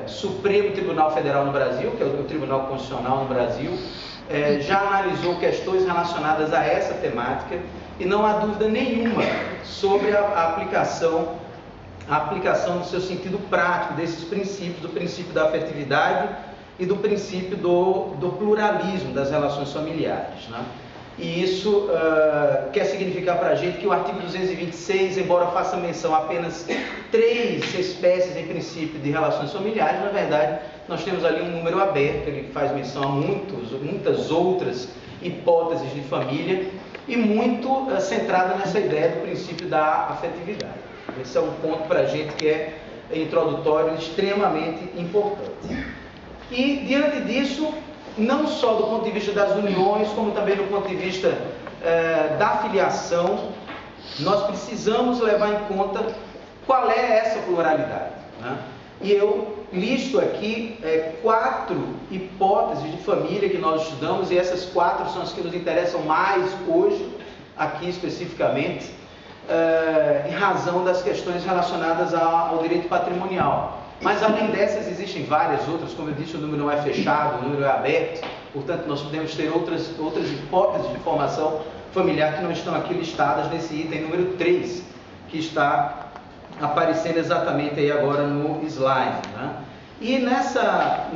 Supremo Tribunal Federal no Brasil, que é o Tribunal Constitucional no Brasil, já analisou questões relacionadas a essa temática e não há dúvida nenhuma sobre a aplicação no seu sentido prático desses princípios, do princípio da afetividade e do princípio do pluralismo das relações familiares, né? E isso quer significar para a gente que o artigo 226, embora faça menção a apenas 3 espécies em princípio de relações familiares, na verdade nós temos ali um número aberto, ele faz menção a muitas outras hipóteses de família e muito centrada nessa ideia do princípio da afetividade. Esse é um ponto para a gente que é introdutório extremamente importante. E diante disso, não só do ponto de vista das uniões, como também do ponto de vista da filiação, nós precisamos levar em conta qual é essa pluralidade, né? E eu listo aqui 4 hipóteses de família que nós estudamos, e essas 4 são as que nos interessam mais hoje, aqui especificamente, em razão das questões relacionadas ao direito patrimonial. Mas além dessas existem várias outras, como eu disse, o número não é fechado, o número é aberto, portanto nós podemos ter outras hipóteses de formação familiar que não estão aqui listadas nesse item número 3, que está aparecendo exatamente aí agora no slide, né? E nessa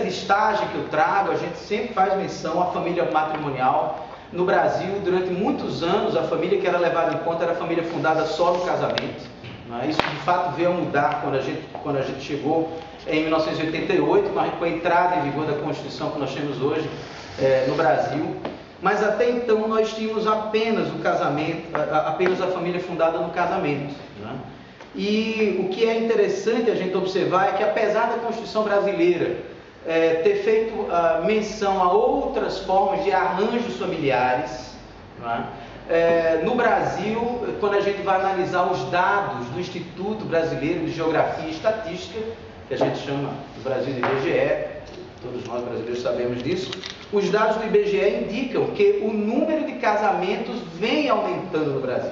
listagem que eu trago, a gente sempre faz menção à família matrimonial. No Brasil, durante muitos anos, a família que era levada em conta era a família fundada só no casamento. Isso de fato veio a mudar quando a gente chegou em 1988, com a entrada em vigor da Constituição que nós temos hoje no Brasil. Mas até então nós tínhamos apenas o casamento, apenas a família fundada no casamento, né? E o que é interessante a gente observar é que, apesar da Constituição brasileira ter feito menção a outras formas de arranjos familiares, né? No Brasil, quando a gente vai analisar os dados do Instituto Brasileiro de Geografia e Estatística, que a gente chama do Brasil de IBGE, todos nós brasileiros sabemos disso, os dados do IBGE indicam que o número de casamentos vem aumentando no Brasil.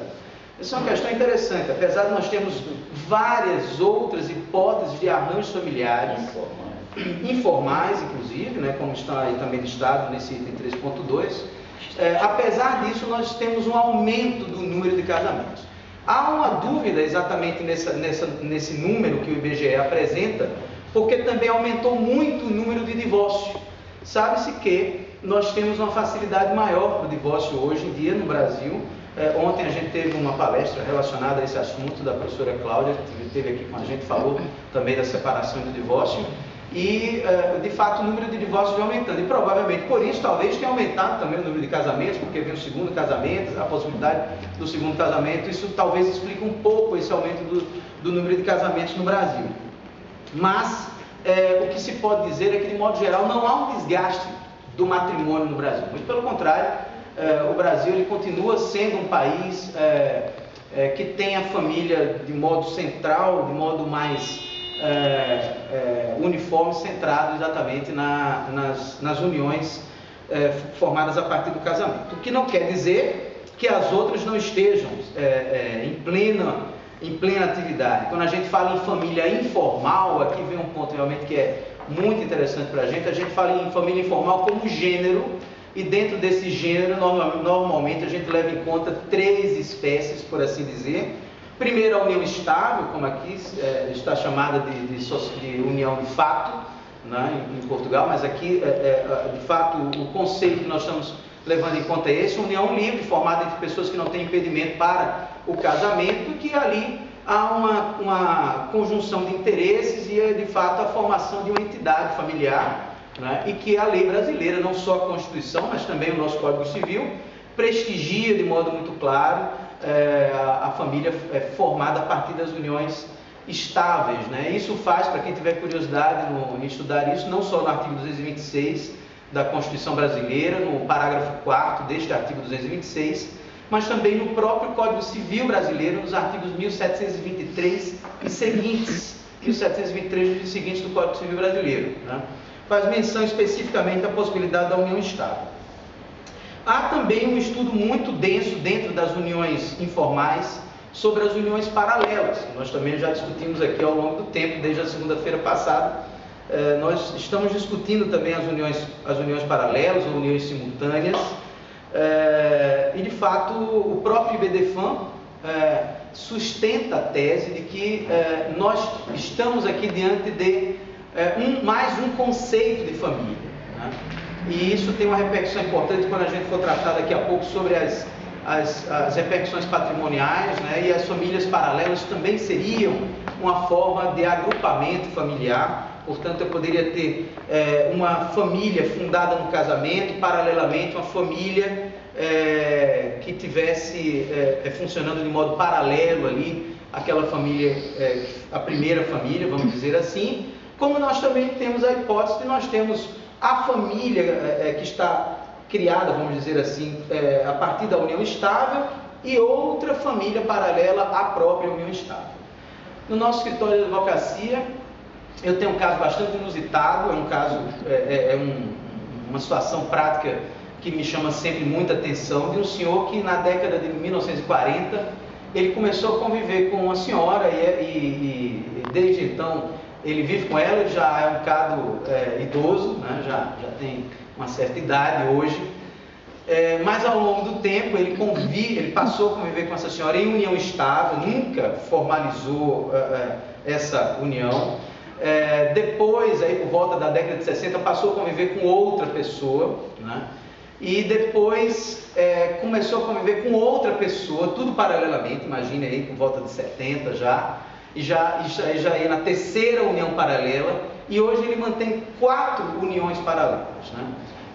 Essa é uma questão interessante, apesar de nós termos várias outras hipóteses de arranjos familiares, informais inclusive, né, como está aí também listado nesse item 3.2, apesar disso nós temos um aumento do número de casamentos. Há uma dúvida exatamente nesse número que o IBGE apresenta, porque também aumentou muito o número de divórcios. Sabe-se que nós temos uma facilidade maior para o divórcio hoje em dia no Brasil. Ontem a gente teve uma palestra relacionada a esse assunto da professora Cláudia, que esteve aqui com a gente, falou também da separação e do divórcio. E, de fato, o número de divórcios vem aumentando. E, provavelmente, por isso, talvez tenha aumentado também o número de casamentos, porque vem o segundo casamento, a possibilidade do segundo casamento. Isso talvez explique um pouco esse aumento do número de casamentos no Brasil. Mas, o que se pode dizer é que, de modo geral, não há um desgaste do matrimônio no Brasil. Muito pelo contrário, o Brasil ele continua sendo um país que tem a família de modo central, de modo mais uniforme, centrado exatamente nas uniões formadas a partir do casamento. O que não quer dizer que as outras não estejam em plena atividade. Quando a gente fala em família informal, aqui vem um ponto realmente que é muito interessante para a gente fala em família informal como gênero, e dentro desse gênero, normalmente a gente leva em conta 3 espécies, por assim dizer. Primeiro, a união estável, como aqui está chamada de união de fato, né, em Portugal, mas aqui, de fato, o conceito que nós estamos levando em conta é esse: união livre, formada entre pessoas que não têm impedimento para o casamento, que ali há uma conjunção de interesses e, de fato, a formação de uma entidade familiar, né, e que a lei brasileira, não só a Constituição, mas também o nosso Código Civil, prestigia de modo muito claro a família formada a partir das uniões estáveis, né? Isso faz, para quem tiver curiosidade em estudar isso, não só no artigo 226 da Constituição Brasileira, no parágrafo 4º deste artigo 226, mas também no próprio Código Civil Brasileiro, nos artigos 1723 e seguintes, 1723 e seguintes do Código Civil Brasileiro, né? Faz menção especificamente à possibilidade da união estável. Há também um estudo muito denso dentro das uniões informais, sobre as uniões paralelas. Nós também já discutimos aqui ao longo do tempo, desde a segunda-feira passada. Nós estamos discutindo também as uniões paralelas ou uniões simultâneas. E, de fato, o próprio IBDFAM sustenta a tese de que nós estamos aqui diante de mais um conceito de família, né? E isso tem uma repercussão importante quando a gente for tratar daqui a pouco sobre as repercussões patrimoniais, né? E as famílias paralelas também seriam uma forma de agrupamento familiar. Portanto, eu poderia ter uma família fundada no casamento, paralelamente uma família que tivesse funcionando de modo paralelo ali, aquela família, a primeira família, vamos dizer assim, como nós também temos a hipótese de nós temos a família que está criada, vamos dizer assim, a partir da união estável e outra família paralela à própria união estável. No nosso escritório de advocacia, eu tenho um caso bastante inusitado, uma situação prática que me chama sempre muita atenção, de um senhor que na década de 1940, ele começou a conviver com uma senhora e desde então ele vive com ela. Ele já é um bocado idoso, né? já tem uma certa idade hoje, mas ao longo do tempo ele passou a conviver com essa senhora em união estável, nunca formalizou essa união. Depois, aí, por volta da década de 60, passou a conviver com outra pessoa, né? E depois começou a conviver com outra pessoa, tudo paralelamente, imagine aí, por volta de 70 já, e já ia na terceira união paralela, e hoje ele mantém 4 uniões paralelas, né?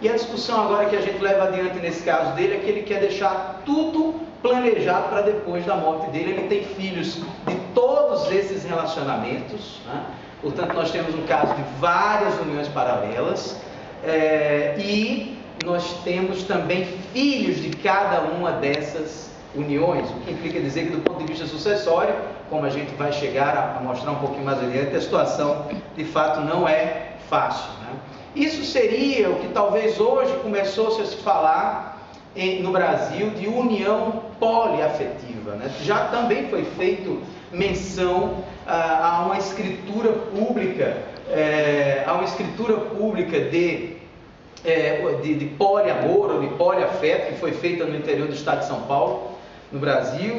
E a discussão agora que a gente leva adiante nesse caso dele é que ele quer deixar tudo planejado para depois da morte dele. Ele tem filhos de todos esses relacionamentos, né? Portanto, nós temos um caso de várias uniões paralelas, e nós temos também filhos de cada uma dessas uniões, o que implica dizer que, do ponto de vista sucessório, como a gente vai chegar a mostrar um pouquinho mais adiante, a situação de fato não é fácil, né? Isso seria o que talvez hoje começou a se falar no Brasil de união poliafetiva, né? Já também foi feito menção a uma escritura pública, de poliamor ou de poliafeto, que foi feita no interior do estado de São Paulo, no Brasil,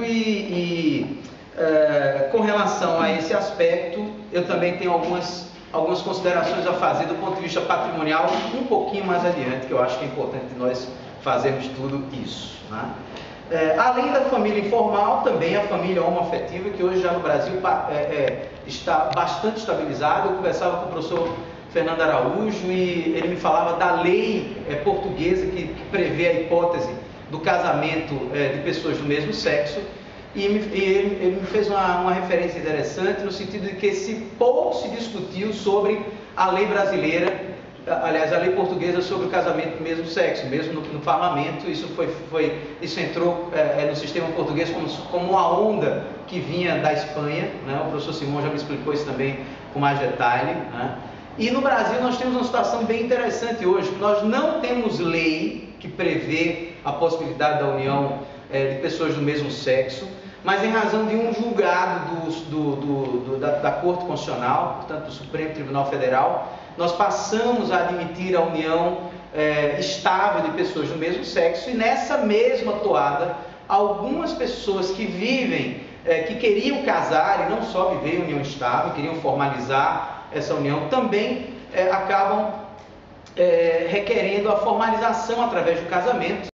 com relação a esse aspecto, eu também tenho algumas considerações a fazer do ponto de vista patrimonial, um pouquinho mais adiante, que eu acho que é importante nós fazermos tudo isso, né? Além da família informal, também a família homoafetiva, que hoje já no Brasil está bastante estabilizada. Eu conversava com o professor Fernando Araújo e ele me falava da lei portuguesa que prevê a hipótese do casamento de pessoas do mesmo sexo, e ele me fez uma referência interessante no sentido de que pouco se discutiu sobre a lei brasileira, aliás, a lei portuguesa sobre o casamento do mesmo sexo, mesmo no parlamento. Isso entrou no sistema português como uma onda que vinha da Espanha, né? O professor Simão já me explicou isso também com mais detalhe, né? E no Brasil nós temos uma situação bem interessante hoje. Nós não temos lei que prevê a possibilidade da união de pessoas do mesmo sexo, mas em razão de um julgado da Corte Constitucional, portanto do Supremo Tribunal Federal, nós passamos a admitir a união estável de pessoas do mesmo sexo, e nessa mesma toada, algumas pessoas que que queriam casar e não só viver em união estável, queriam formalizar essa união, também acabam requerendo a formalização através do casamento.